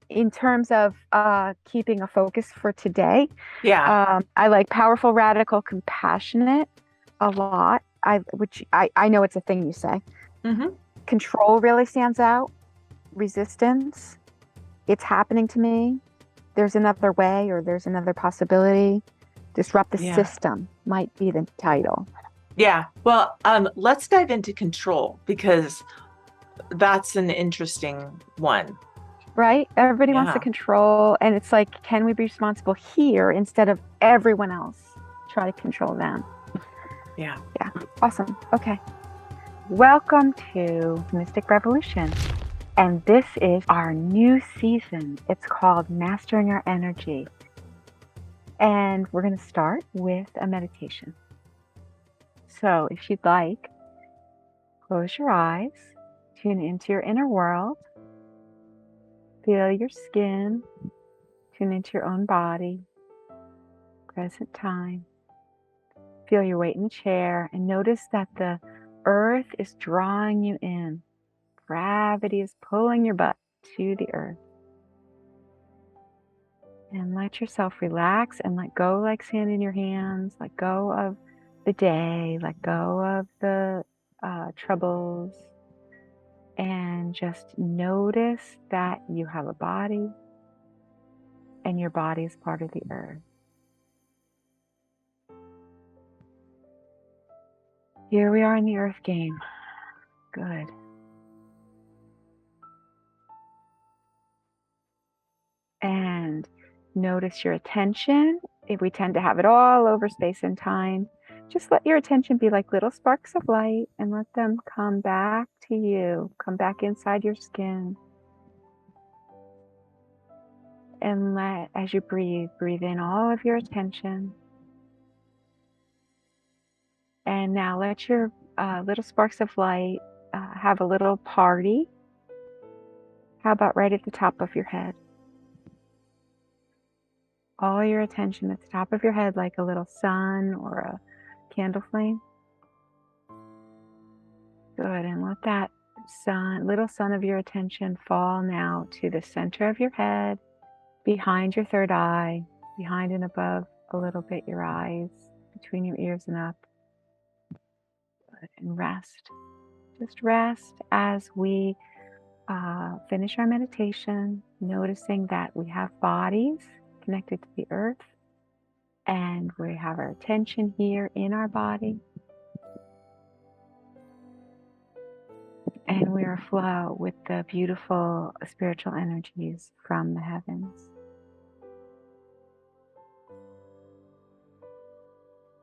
In terms of keeping a focus for today, Yeah. I like powerful, radical, compassionate a lot. I know it's a thing you say. Hmm. Control really stands out. Resistance. It's happening to me. There's another way, or there's another possibility. Disrupt the Yeah. system might be the title, Yeah. Well, let's dive into control because that's an interesting one. right? Everybody wants to Yeah. control, and it's like, can we be responsible here instead of everyone else try to control them? Yeah. Yeah, awesome. Okay. Welcome to Mystic Revolution. And this is our new season. It's called Mastering Our Energy. And we're going to start with a meditation. So if you'd like, close your eyes, tune into your inner world, feel your skin, tune into your own body, present time. Feel your weight in the chair and notice that the earth is drawing you in. Gravity is pulling your butt to the earth. And let yourself relax and let go like sand in your hands. Let go of the day. Let go of the troubles. And just notice that you have a body and your body is part of the earth. Here we are in the earth game. Good. And notice your attention. If we tend to have it all over space and time, just let your attention be like little sparks of light and let them come back to you, come back inside your skin. And as you breathe in all of your attention. And now let your little sparks of light have a little party. How about right at the top of your head? All your attention at the top of your head, like a little sun or a candle flame. Good. And let that little sun of your attention fall now to the center of your head, behind your third eye, behind and above a little bit your eyes, between your ears and up. Good. And rest. Just rest as we finish our meditation, noticing that we have bodies connected to the earth and we have our attention here in our body. And we are aflow with the beautiful spiritual energies from the heavens.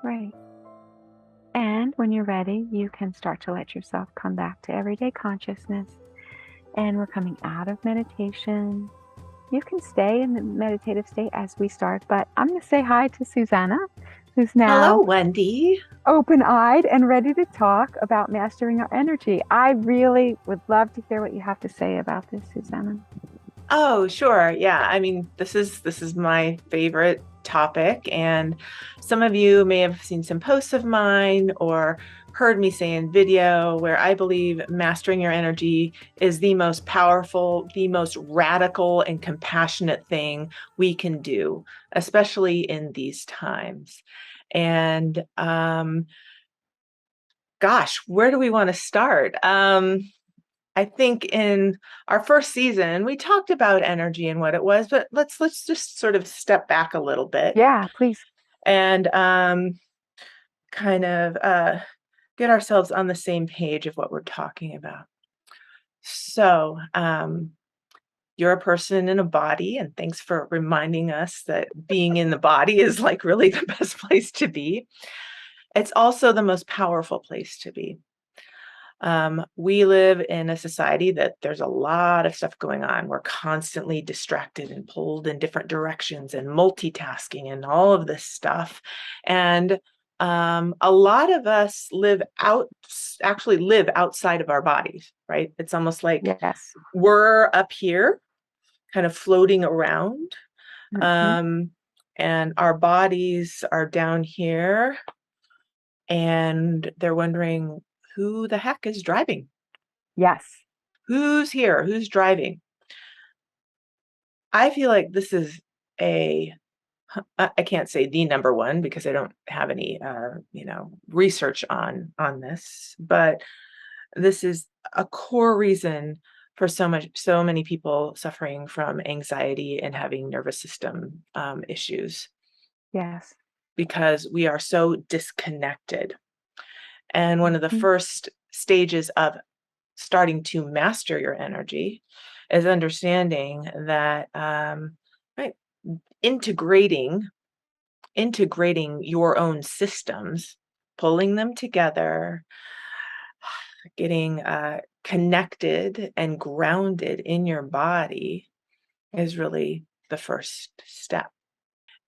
Great. And when you're ready, you can start to let yourself come back to everyday consciousness. And we're coming out of meditation. You can stay in the meditative state as we start, but I'm going to say hi to Susana, who's Hello, now Wendy. open-eyed and ready to talk about mastering our energy. I really would love to hear what you have to say about this, Susana. Oh, sure. Yeah. I mean, this is my favorite topic, and some of you may have seen some posts of mine or heard me say in video where I believe mastering your energy is the most powerful, the most radical and compassionate thing we can do, especially in these times. And gosh, where do we want to start? I think in our first season, we talked about energy and what it was, but let's just sort of step back a little bit Yeah, please. and kind of get ourselves on the same page of what we're talking about. So, you're a person in a body, and thanks for reminding us that being in the body is like really the best place to be. It's also the most powerful place to be. We live in a society that there's a lot of stuff going on. We're constantly distracted and pulled in different directions and multitasking and all of this stuff. And a lot of us actually live outside of our bodies, right? It's almost like Yes. we're up here, kind of floating around. Mm-hmm. Um, and our bodies are down here, and they're wondering who the heck is driving? Yes. Who's here? Who's driving? I feel like this is I can't say the number one because I don't have any, research on this, but this is a core reason for so many people suffering from anxiety and having nervous system issues Yes. because we are so disconnected. And one of the Mhm. first stages of starting to master your energy is understanding that, right, integrating your own systems, pulling them together, getting connected and grounded in your body is really the first step.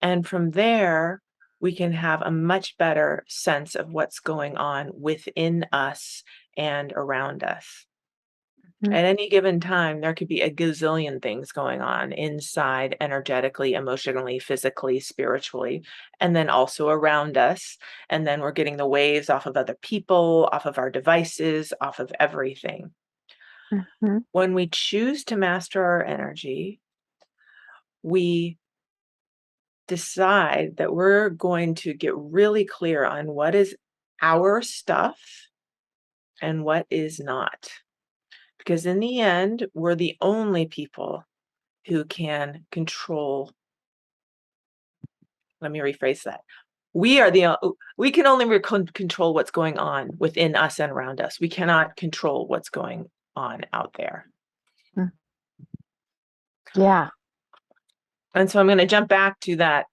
And from there, we can have a much better sense of what's going on within us and around us. Mhm. At any given time, there could be a gazillion things going on inside, energetically, emotionally, physically, spiritually, and then also around us. And then we're getting the waves off of other people, off of our devices, off of everything. Mhm. When we choose to master our energy, we decide that we're going to get really clear on what is our stuff and what is not. Because in the end, we're the only people who can control. Let me rephrase that. We can only control what's going on within us and around us. We cannot control what's going on out there. Mm. Yeah. And so I'm going to jump back to that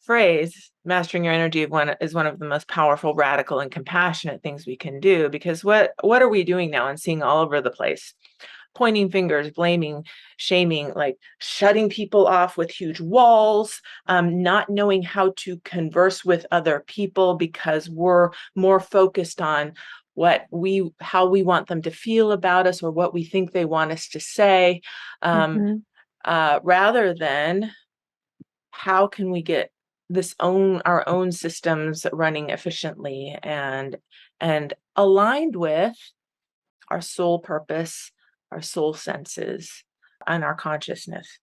phrase, mastering your energy is one of the most powerful, radical, and compassionate things we can do, because what are we doing now and seeing all over the place? Pointing fingers, blaming, shaming, like shutting people off with huge walls, not knowing how to converse with other people because we're more focused on how we want them to feel about us or what we think they want us to say, Mhm. rather than how can we get our own systems running efficiently and aligned with our soul purpose, our soul senses, and our consciousness.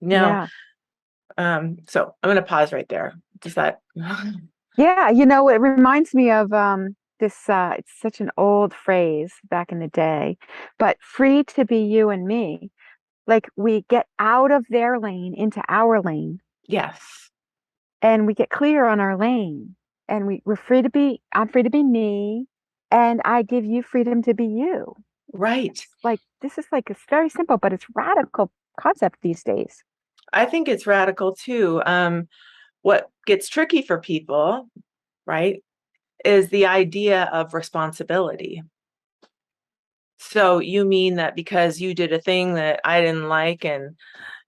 Now, Yeah. so I'm going to pause right there. Does that? Yeah, it reminds me of this it's such an old phrase back in the day, but free to be you and me. Like we get out of their lane into our lane Yes, and we get clear on our lane and we're free to be I'm free to be me and I give you freedom to be you. right. It's like this is like it's very simple, but it's radical concept these days. I think it's radical too. What gets tricky for people, right, is the idea of responsibility. So you mean that because you did a thing that I didn't like and,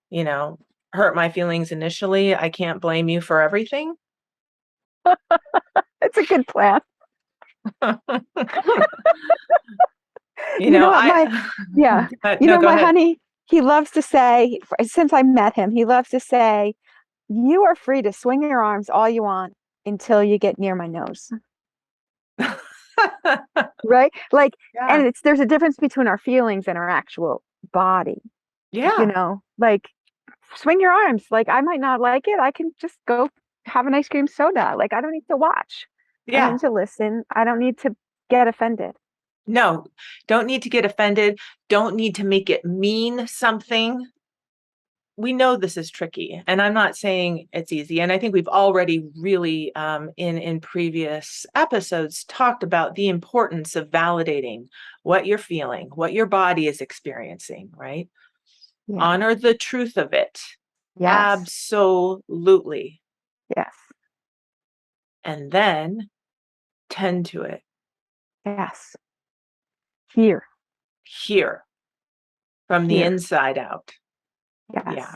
you know, hurt my feelings initially, I can't blame you for everything? It's a good plan. You You know know, what, my yeah. no, go My ahead. honey, he loves to say, since I met him, he loves to say, you are free to swing your arms all you want until you get near my nose. Right? Like, Yeah, and there's a difference between our feelings and our actual body, yeah, like swing your arms. Like, I might not like it. I can just go have an ice cream soda. Like, I don't need to watch. I don't yeah. need to listen. I don't need to get offended. No, don't need to get offended. Don't need to make it mean something. We know this is tricky, and I'm not saying it's easy. And I think we've already really, in previous episodes, talked about the importance of validating what you're feeling, what your body is experiencing, right? Yeah. Honor the truth of it. Yes. Absolutely. Yes. And then tend to it Yes. Here. here from the Here. inside out. Yeah. Yes.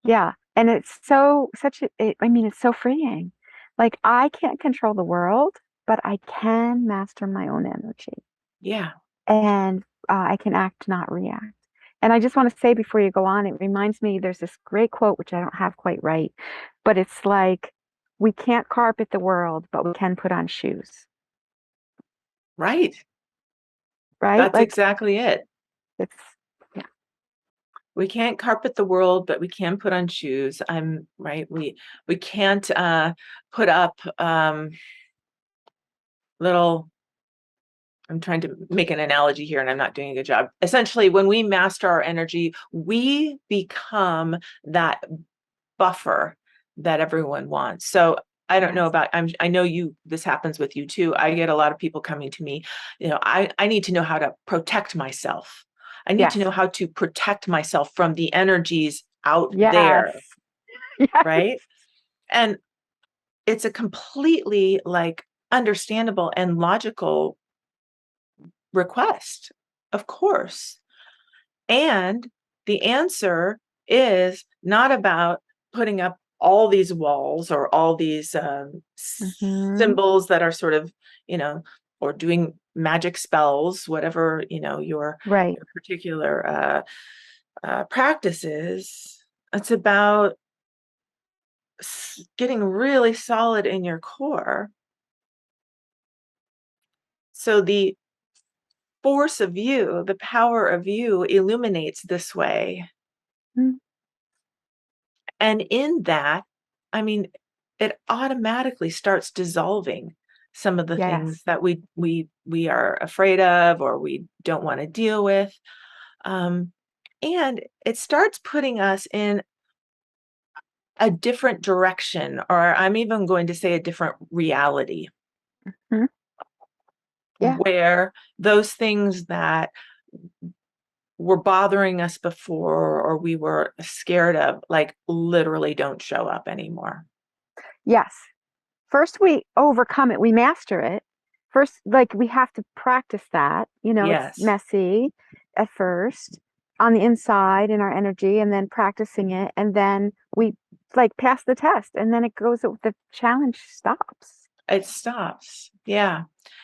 Yeah. And it's so such I mean, it's so freeing. Like I can't control the world, but I can master my own energy Yeah. and I can act, not react. And I just want to say before you go on, it reminds me there's this great quote, which I don't have quite right, but it's like, we can't carpet the world, but we can put on shoes, Right. right? That's Like exactly it. it's, yeah. We can't carpet the world, but we can put on shoes. I'm right. We can't put up little. I'm trying to make an analogy here and I'm not doing a good job. Essentially, when we master our energy, we become that buffer that everyone wants. So I don't know Yes. about, I know this happens with you too. I get a lot of people coming to me, I need to know how to protect myself. I need to Yes. know how to protect myself from the energies out Yes. there, Yes. right? And it's a completely like understandable and logical request, of course. And the answer is not about putting up all these walls or all these Mm-hmm. symbols that are sort of, or doing magic spells, whatever, Right. your particular practice is. It's about getting really solid in your core. So the force of you, the power of you illuminates this way. Mm. And in that, I mean, it automatically starts dissolving some of the things Yes. that we are afraid of or we don't want to deal with. Um, and it starts putting us in a different direction, or I'm even going to say a different reality, Hmm. Yeah. where those things that were bothering us before or we were scared of, like literally don't show up anymore. Yes. First we overcome it, we master it. First, like we have to practice that. It's Yes. messy at first on the inside in our energy, and then practicing it, and then we like pass the test, and then the challenge stops It stops. Yeah,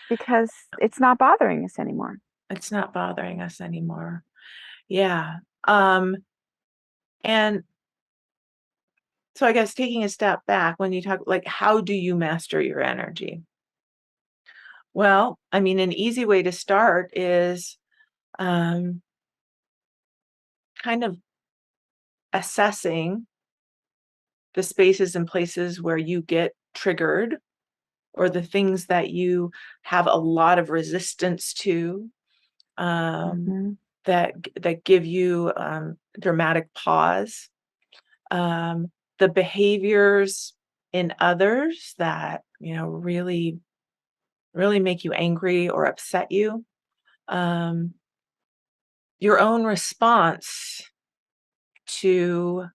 because it's not bothering us anymore. it's not bothering us anymore. Yeah. Um, and so I guess taking a step back when you talk like how do you master your energy? Well, I mean, an easy way to start is um, kind of assessing the spaces and places where you get triggered or the things that you have a lot of resistance to. Um, Hmm. that give you dramatic pause. Um, the behaviors in others that really really make you angry or upset you. Um, your own response to,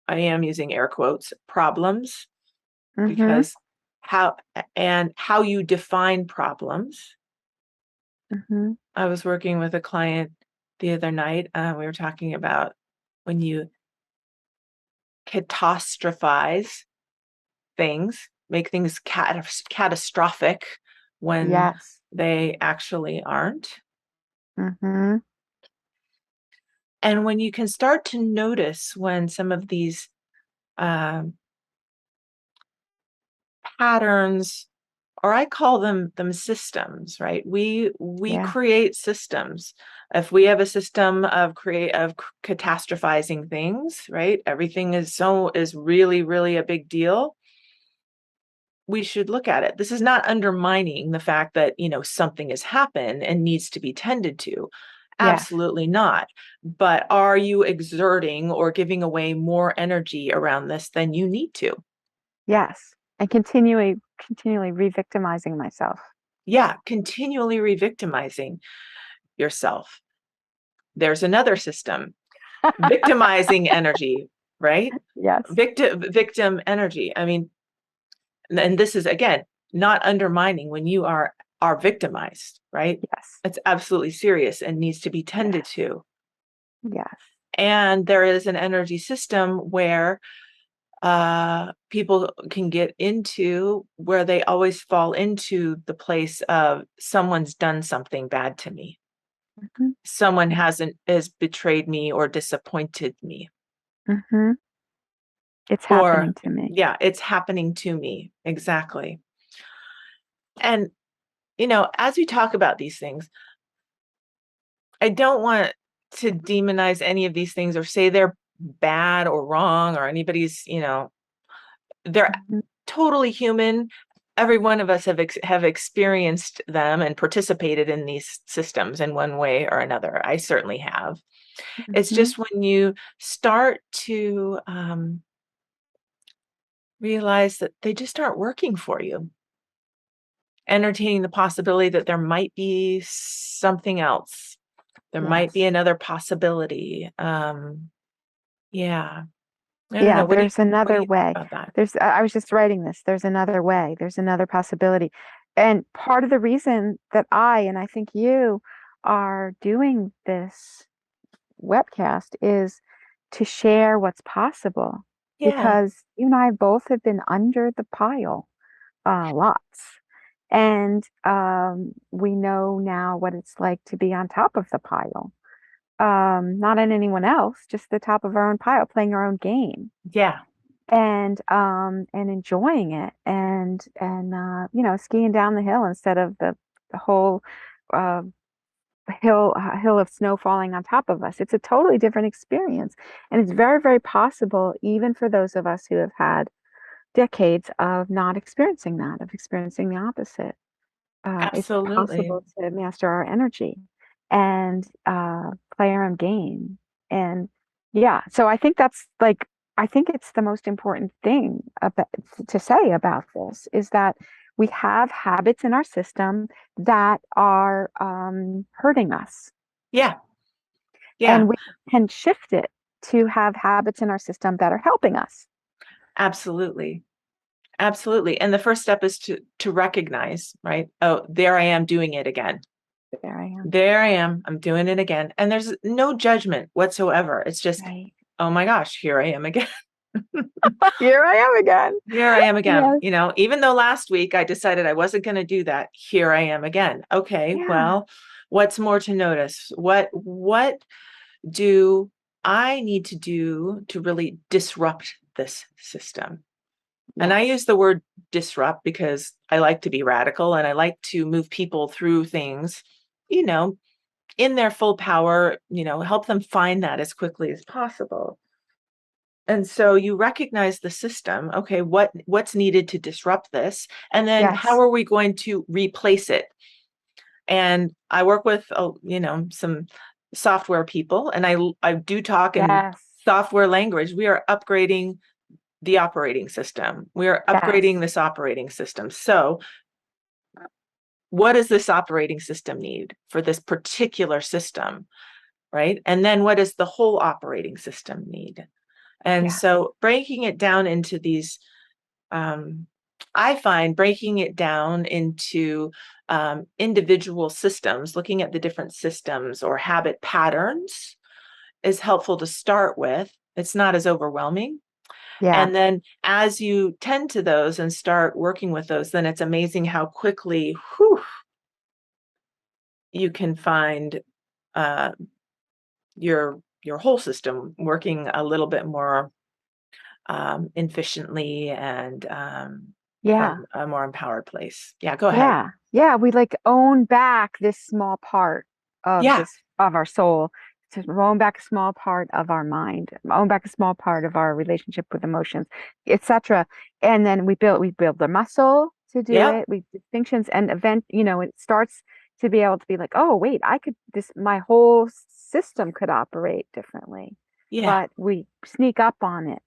I am using air quotes, problems, Hmm. because how you define problems. Hmm. I was working with a client the other night. We were talking about when you catastrophize things, make things catastrophic when Yes. they actually aren't. Hmm. And when you can start to notice when some of these um, patterns, or I call them systems, right? We Yeah. create systems. If we have a system of catastrophizing things, right? Everything is really, really a big deal. We should look at it. This is not undermining the fact that, something has happened and needs to be tended to. Yes. Absolutely not. But are you exerting or giving away more energy around this than you need to? Yes. And continually re-victimizing myself. Yeah, continually re-victimizing yourself. There's another system, victimizing energy, right? Yes. Victim energy. I mean, and this is again not undermining when you are victimized, right? Yes. It's absolutely serious and needs to be tended Yes. to. Yes. And there is an energy system where people can get into where they always fall into the place of someone's done something bad to me. Hmm. Someone has betrayed me or disappointed me. Hmm. It's Or happening to me. yeah, it's happening to me. Exactly. And as we talk about these things, I don't want to demonize any of these things or say they're bad or wrong or anybody's, they're Mhm. totally human. Every one of us have experienced them and participated in these systems in one way or another. I certainly have. It's Mhm. just when you start to realize that they just aren't working for you, entertaining the possibility that there might be something else. There might be Yes. another possibility. Yeah. I don't Yeah, know. there's What do another you think way. about that? I was just writing this. There's another way. There's another possibility. And part of the reason that and I think you are doing this webcast is to share what's possible Yeah. because you and I both have been under the pile lots. And we know now what it's like to be on top of the pile. Not on anyone else, just the top of our own pile, playing our own game Yeah. and enjoying it and skiing down the hill instead of the whole uh, hill of snow falling on top of us. It's a totally different experience, and it's very, very possible even for those of us who have had decades of not experiencing that, of experiencing the opposite. It's Absolutely. possible to master our energy and play our own game. And yeah, so I think I think it's the most important thing to say about this is that we have habits in our system that are hurting us, Yeah. Yeah. and we can shift it to have habits in our system that are helping us. Absolutely. Absolutely. And the first step is to recognize, right? Oh, there I am doing it again. There I am. There I am. I'm doing it again. And there's no judgment whatsoever. It's just, Right. oh my gosh, here I am again. Here I am again. Here I am again. Yes. Even though last week I decided I wasn't going to do that, here I am again. Okay, Yeah. well, what's more to notice? What do I need to do to really disrupt this system? And I Yes. use the word disrupt because I like to be radical and I like to move people through things, you know, in their full power, help them find that as quickly as possible. And so you recognize the system. Okay, what's needed to disrupt this? And then how Yes. are we going to replace it? And I work with some software people and I do talk in Yes. software language. We are upgrading the operating system. We are Yes. upgrading this operating system. So what does this operating system need for this particular system, right? And then what does the whole operating system need? And Yes. so breaking it down into these, I find breaking it down into individual systems, looking at the different systems or habit patterns is helpful to start with. It's not as overwhelming. Yeah. And then as you tend to those and start working with those, then it's amazing how quickly you can find uh, your whole system working a little bit more efficiently and Yeah. from a more empowered place. Yeah, go ahead. Yeah. Yeah. We like own back this small part of Yeah, this of our soul, to own back a small part of our mind, own back a small part of our relationship with emotions, etc. And then we build the muscle to do yep, it. We distinctions and it starts to be able to be like, oh wait, my whole system could operate differently. yeah, But we sneak up on it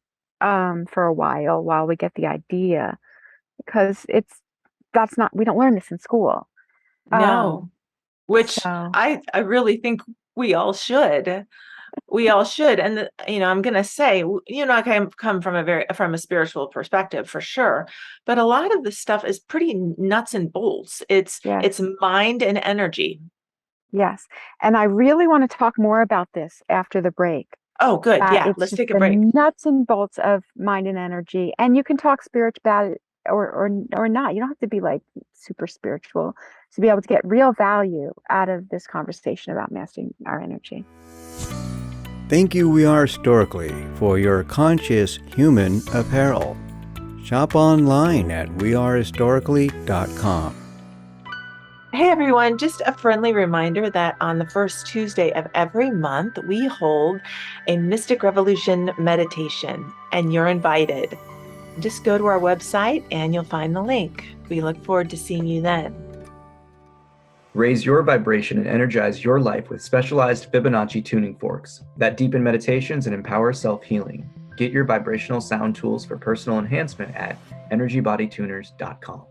for a while we get the idea because that's not we don't learn this in school. no, which So I really think we all should. We all should. And I'm going to say, I come from from a spiritual perspective for sure, but a lot of this stuff is pretty nuts and bolts. yes, It's mind and energy. yes. And I really want to talk more about this after the break. Oh, good. That Yeah, it's let's just take a the break. nuts and bolts of mind and energy. And you can talk spirit about it or not. You don't have to be like super spiritual to be able to get real value out of this conversation about mastering our energy. Thank you, We Are Historically, for your conscious human apparel. Shop online at wearehistorically.com. Hey everyone, just a friendly reminder that on the first Tuesday of every month, we hold a Mystic Revolution meditation, and you're invited. Just go to our website and you'll find the link. We look forward to seeing you then. Raise your vibration and energize your life with specialized Fibonacci tuning forks that deepen meditations and empower self-healing. Get your vibrational sound tools for personal enhancement at energybodytuners.com.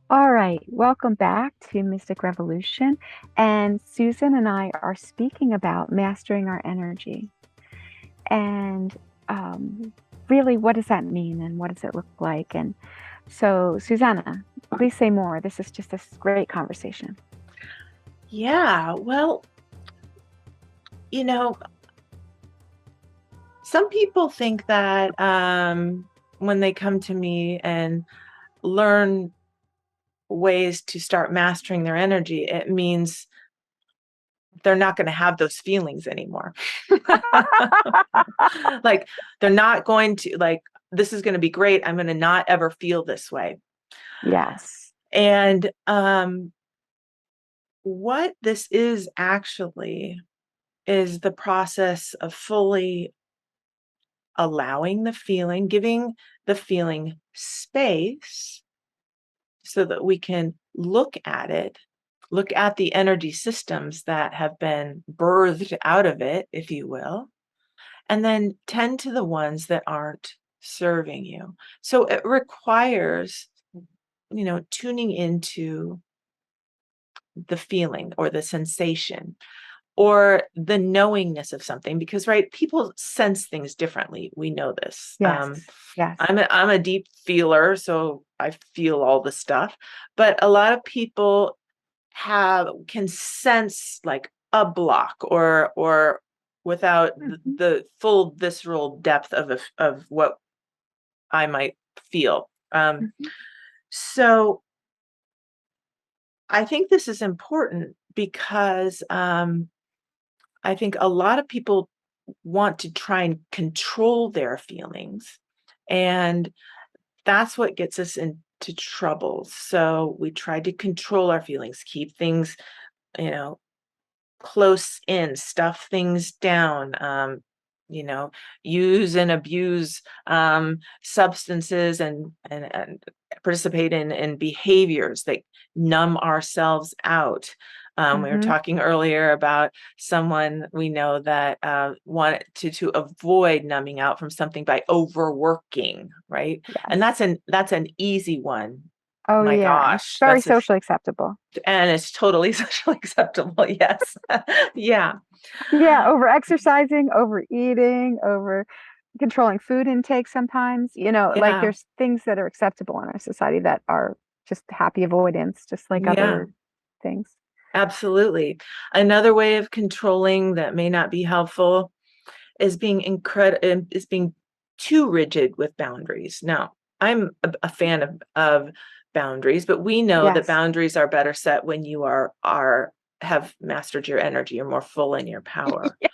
All right, welcome back to Mystic Revolution. And Susan and I are speaking about mastering our energy. And really, what does that mean and what does it look like? And so, Susanna, please say more. This is just this great conversation. Yeah, well, some people think that when they come to me and learn ways to start mastering their energy, it means they're not going to have those feelings anymore. Like they're not going to, like, this is going to be great. I'm going to not ever feel this way. Yes. And what this is actually is the process of fully allowing the feeling, giving the feeling space so that we can look at it, look at the energy systems that have been birthed out of it, if you will, and then tend to the ones that aren't serving you. So it requires, tuning into the feeling or the sensation or the knowingness of something, because right, people sense things differently. We know this. Yes. Yes. I'm a deep feeler, so I feel all the stuff, but a lot of people can sense like a block or without the full visceral depth of what I might feel. So I think this is important because I think a lot of people want to try and control their feelings, and that's what gets us into trouble. So we try to control our feelings, keep things, close in, stuff things down, use and abuse substances and participate in behaviors that numb ourselves out. We were talking earlier about someone we know that wanted to avoid numbing out from something by overworking, right? Yes. And that's an easy one. Oh, My yeah. gosh, Very socially acceptable. and it's totally socially acceptable. Yes. Yeah. Yeah, over exercising, overeating, over controlling food intake sometimes. Like Yeah. there's things that are acceptable in our society that are just happy avoidance, just like Yeah. other things. Absolutely. Another way of controlling that may not be helpful is being too rigid with boundaries. Now, I'm a fan of boundaries, but we know that Yes. boundaries are better set when you have mastered your energy, you're more full in your power. Yes.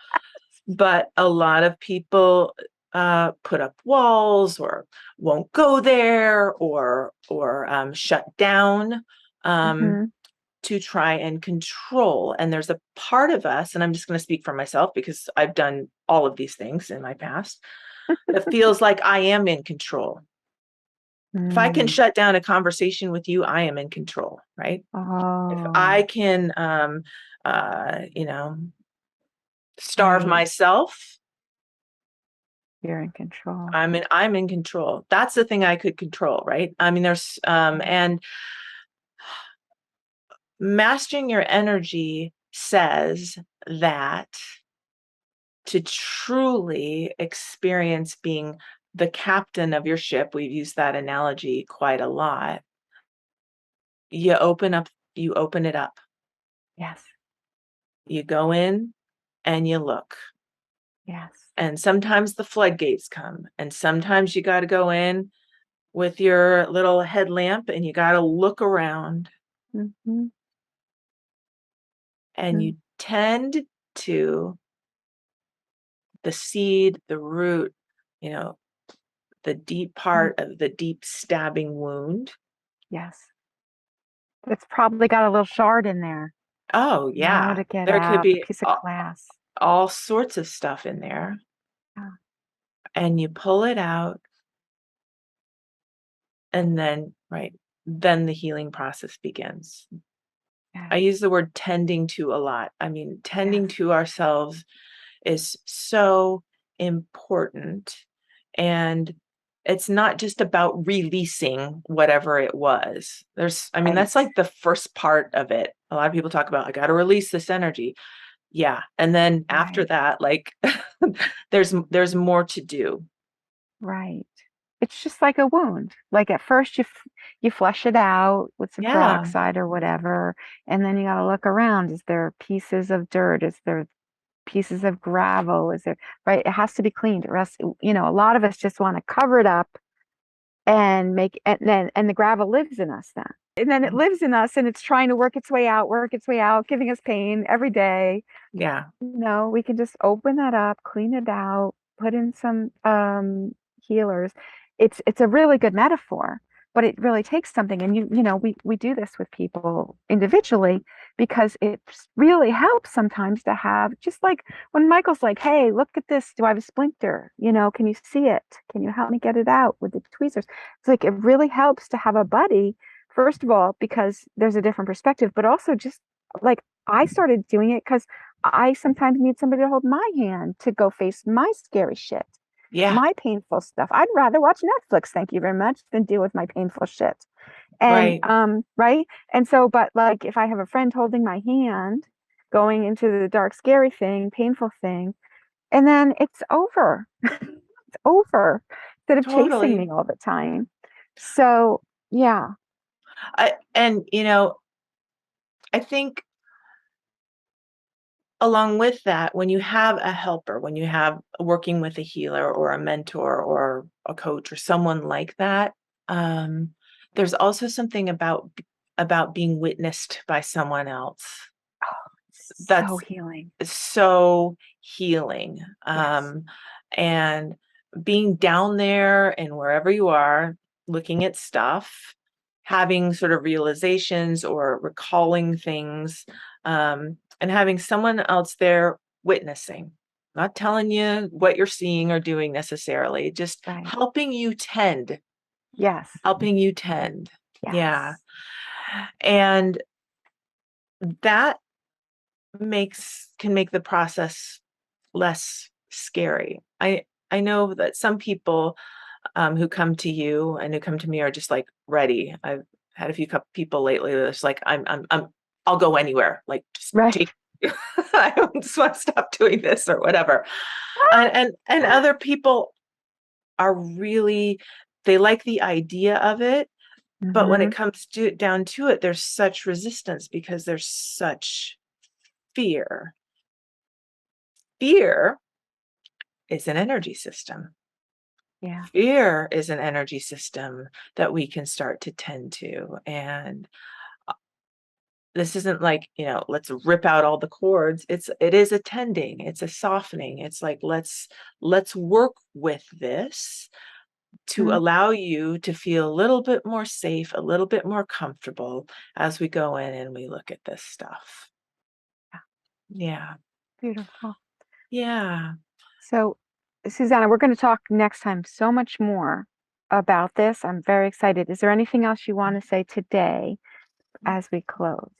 But a lot of people put up walls or won't go there or shut down to try and control. And there's a part of us, and I'm just going to speak for myself because I've done all of these things in my past, that feels like I am in control. If I can shut down a conversation with you, I am in control, right? If I can, starve myself, You're in control. I'm in control. That's the thing I could control, right? I mean, there's and mastering your energy says that to truly experience being the captain of your ship, we've used that analogy quite a lot. You open it up. Yes. You go in and you look. Yes. And sometimes the floodgates come, and sometimes you got to go in with your little headlamp and you got to look around. And you tend to the seed, the root, the deep part of the deep stabbing wound. Yes. It's probably got a little shard in there, Oh, yeah. to get There could out, a be piece of glass. all sorts of stuff in there. Yeah. And you pull it out, and then then the healing process begins. I Yes. use the word tending to a lot. I mean, tending Yes. to ourselves is so important. And it's not just about releasing whatever it was. Right. That's like the first part of it. A lot of people talk about, I got to release this energy. Yeah. And then after Right. that, like there's more to do. Right. It's just like a wound. Like at first you flush it out with some Yeah. peroxide or whatever, and then you got to look around. Is there pieces of dirt? Is there pieces of gravel? Is there, right? It has to be cleaned. Or else, a lot of us just want to cover it up and and the gravel lives in us then. And then it lives in us and it's trying to work its way out, giving us pain every day. Yeah. No, we can just open that up, clean it out, put in some healers. It's a really good metaphor, but it really takes something. And we do this with people individually because it really helps sometimes to have, just like when Michael's like, "Hey, look at this. Do I have a splinter? Can you see it? Can you help me get it out with the tweezers?" It's like it really helps to have a buddy, first of all, because there's a different perspective, but also just like I started doing it because I sometimes need somebody to hold my hand to go face my scary shit, Yeah. my painful stuff. I'd rather watch Netflix, thank you very much, than deal with my painful shit. And Right. right? And so, but like if I have a friend holding my hand, going into the dark, scary thing, painful thing, and then it's over. It's over instead of chasing Totally. me all the time. So yeah. I think along with that, when you have a helper, when you have working with a healer or a mentor or a coach or someone like that, there's also something about being witnessed by someone else So that's healing. so healing. Yes. And being down there and wherever you are, looking at stuff, having sort of realizations or recalling things, and having someone else there witnessing, not telling you what you're seeing or doing necessarily, just Right. helping you tend, Yes. helping you tend. Yes. Yeah. And that can make the process less scary. I know that some people who come to you and who come to me are just like ready. I've had a few people lately that's like, I'll go anywhere. Like just Right. take. I just want to stop doing this or whatever. And other people are really, they like the idea of it, but when it Mhm. comes down to it, there's such resistance because there's such fear. Fear is an energy system. Yeah. Fear is an energy system that we can start to tend to. And this isn't like, let's rip out all the cords. It is a tending, it's a softening. It's like, let's work with this to Mhm. allow you to feel a little bit more safe, a little bit more comfortable as we go in and we look at this stuff. Yeah. Beautiful. Yeah. So, Susanna, we're going to talk next time so much more about this. I'm very excited. Is there anything else you want to say today as we close?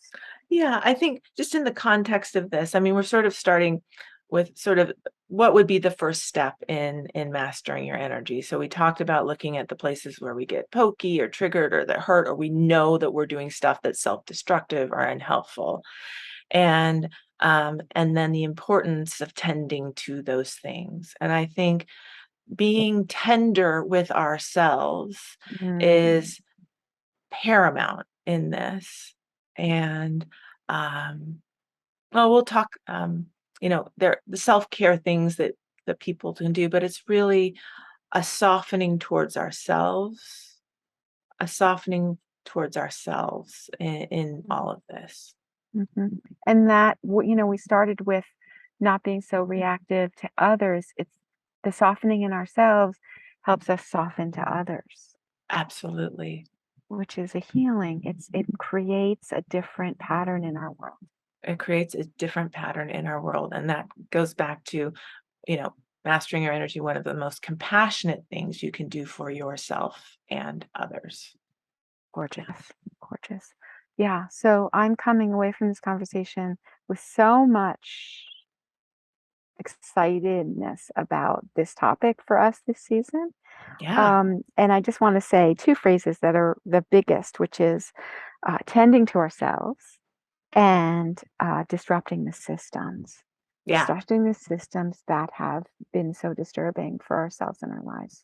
Yeah, I think just in the context of this, we're sort of starting with sort of what would be the first step in mastering your energy. So we talked about looking at the places where we get pokey or triggered or that hurt, or we know that we're doing stuff that's self-destructive or unhelpful. And then the importance of tending to those things. And I think being tender with ourselves Mm. is paramount in this. And well, we'll talk, there the self-care things that people can do, but it's really a softening towards ourselves, a softening towards ourselves in all of this. Mhm. And that, we started with not being so reactive to others. It's the softening in ourselves helps us soften to others. Absolutely. which is a healing. It creates a different pattern in our world. It creates a different pattern in our world. And that goes back to, mastering your energy, one of the most compassionate things you can do for yourself and others. Gorgeous, gorgeous. Yeah. So I'm coming away from this conversation with so much excitedness about this topic for us this season. Yeah. And I just want to say two phrases that are the biggest, which is tending to ourselves and disrupting the systems. Yeah. Disrupting the systems that have been so disturbing for ourselves and our lives.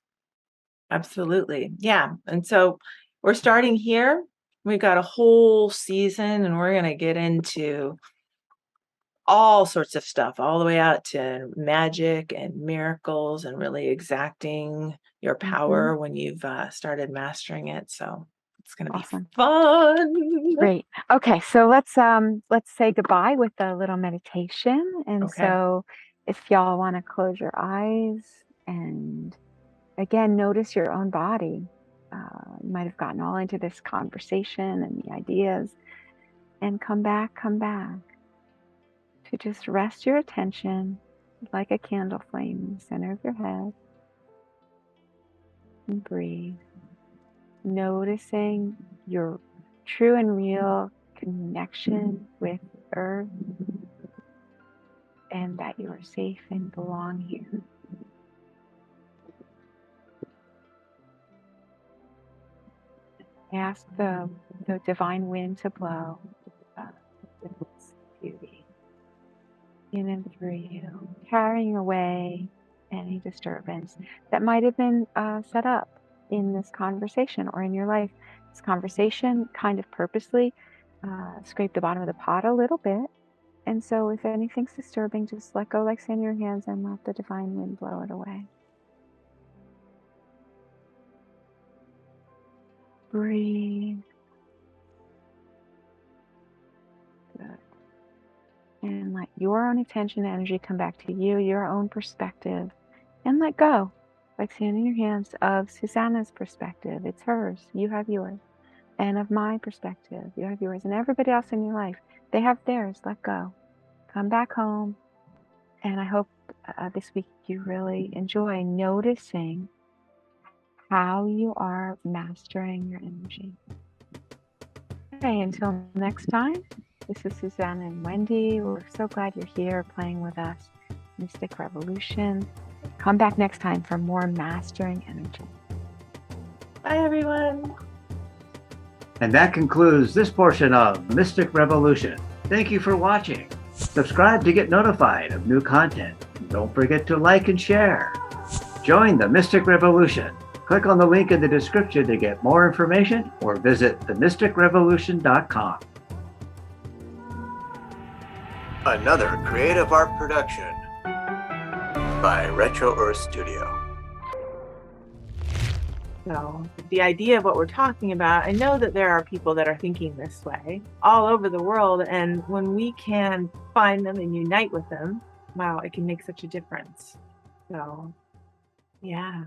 Absolutely. Yeah. And so we're starting here. We've got a whole season and we're going to get into all sorts of stuff, all the way out to magic and miracles and really exacting your power when you've started mastering it. So it's going to be Awesome. fun. Great. Okay, so let's say goodbye with a little meditation. And Okay. so if y'all want to close your eyes and again notice your own body. You might have gotten all into this conversation and the ideas, and come back to just rest your attention like a candle flame in the center of your head and breathe, noticing your true and real connection with Earth and that you are safe and belong here. Ask the divine wind to blow with its beauty in and through you, carrying away any disturbance that might have been set up in this conversation or in your life. This conversation kind of purposely scraped the bottom of the pot a little bit. And so if anything's disturbing, just let go like sand in your hands and let the divine wind blow it away. Breathe. Good. And let your own attention and energy come back to you, your own perspective, and let go, like sand in your hands, of Susana's perspective. It's hers, you have yours. And of my perspective, you have yours. And everybody else in your life, they have theirs. Let go. Come back home. And I hope this week you really enjoy noticing how you are mastering your energy. Okay, until next time, this is Susana and Wendy. We're so glad you're here playing with us. Mystic Revolution. Come back next time for more mastering energy. Bye, everyone. And that concludes this portion of Mystic Revolution. Thank you for watching. Subscribe to get notified of new content. And don't forget to like and share. Join the Mystic Revolution. Click on the link in the description to get more information or visit themysticrevolution.com. Another creative art production by Retro Earth Studio. So the idea of what we're talking about, I know that there are people that are thinking this way all over the world. And when we can find them and unite with them, wow, it can make such a difference. So, yeah.